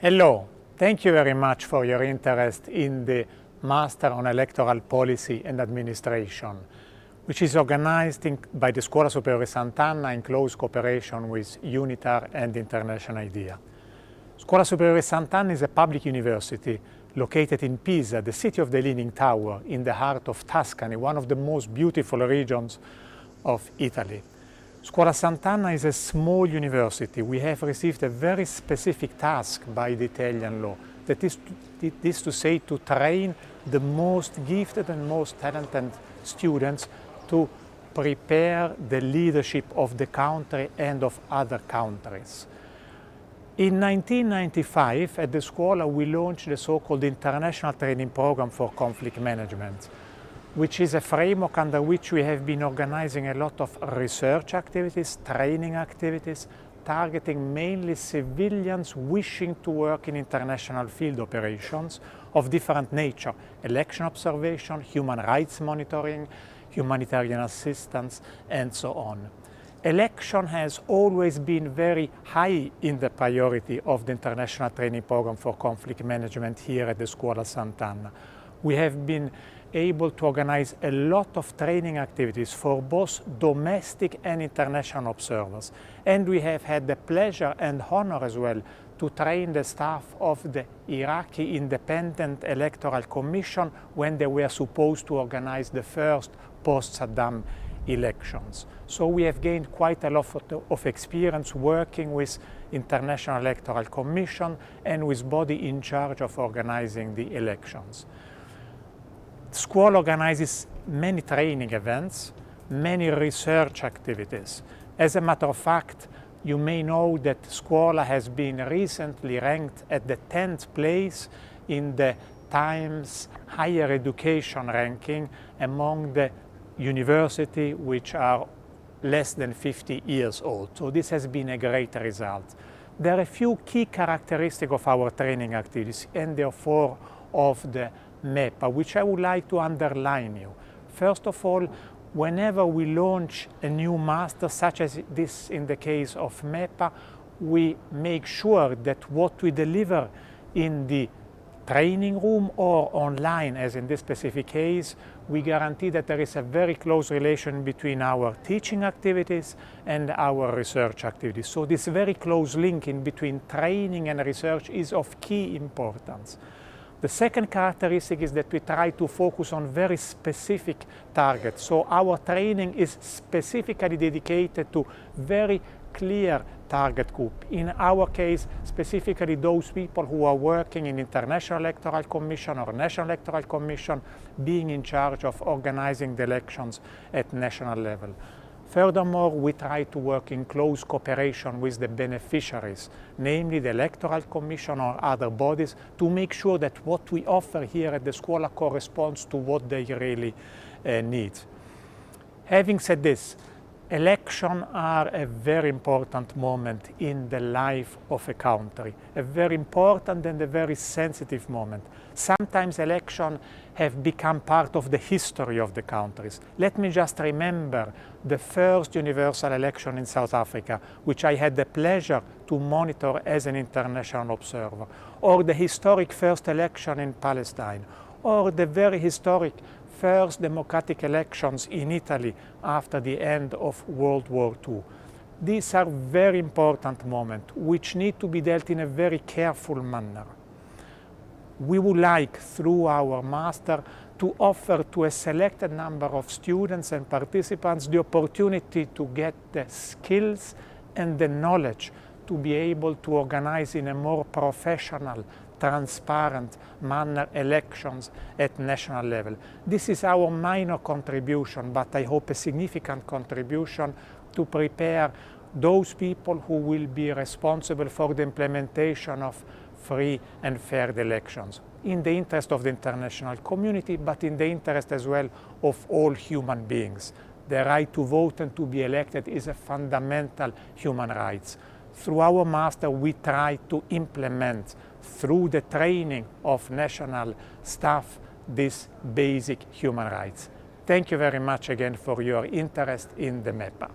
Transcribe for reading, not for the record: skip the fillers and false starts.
Hello, thank you very much for your interest in the Master on Electoral Policy and Administration, which is organized by the Scuola Superiore Sant'Anna in close cooperation with UNITAR and International IDEA. Scuola Superiore Sant'Anna is a public university located in Pisa, the city of the Leaning Tower, in the heart of Tuscany, one of the most beautiful regions of Italy. Scuola Sant'Anna is a small university. We have received a very specific task by the Italian law, that is to say, to train the most gifted and most talented students to prepare the leadership of the country and of other countries. In 1995, at the Scuola, we launched the so-called International Training Program for Conflict Management, which is a framework under which we have been organizing a lot of research activities, training activities, targeting mainly civilians wishing to work in international field operations of different nature: election observation, human rights monitoring, humanitarian assistance, and so on. Election has always been very high in the priority of the International Training Program for Conflict Management here at the Scuola Sant'Anna. We have been able to organize a lot of training activities for both domestic and international observers. And we have had the pleasure and honor as well to train the staff of the Iraqi Independent Electoral Commission when they were supposed to organize the first post-Saddam elections. So we have gained quite a lot of experience working with International Electoral Commission and with body in charge of organizing the elections. Scuola organizes many training events, many research activities. As a matter of fact, you may know that Scuola has been recently ranked at the 10th place in the Times Higher Education ranking among the universities which are less than 50 years old. So this has been a great result. There are a few key characteristics of our training activities and therefore of the MEPA, which I would like to underline you. First of all, whenever we launch a new master, such as this in the case of MEPA, we make sure that what we deliver in the training room or online, as in this specific case, we guarantee that there is a very close relation between our teaching activities and our research activities. So this very close link in between training and research is of key importance. The second characteristic is that we try to focus on very specific targets. So our training is specifically dedicated to very clear target group. In our case, specifically those people who are working in International Electoral Commission or National Electoral Commission, being in charge of organizing the elections at national level. Furthermore, we try to work in close cooperation with the beneficiaries, namely the Electoral Commission or other bodies, to make sure that what we offer here at the Scuola corresponds to what they really need. Having said this, elections are a very important moment in the life of a country, a very important and a very sensitive moment. Sometimes elections have become part of the history of the countries. Let me just remember the first universal election in South Africa, which I had the pleasure to monitor as an international observer, or the historic first election in Palestine, or the very historic first democratic elections in Italy after the end of World War II. These are very important moments which need to be dealt in a very careful manner. We would like, through our master, to offer to a selected number of students and participants the opportunity to get the skills and the knowledge to be able to organize in a more professional, transparent manner elections at national level. This is our minor contribution, but I hope a significant contribution to prepare those people who will be responsible for the implementation of free and fair elections, in the interest of the international community, but in the interest as well of all human beings. The right to vote and to be elected is a fundamental human right. Through our master, we try to implement, through the training of national staff, these basic human rights. Thank you very much again for your interest in the MEPA.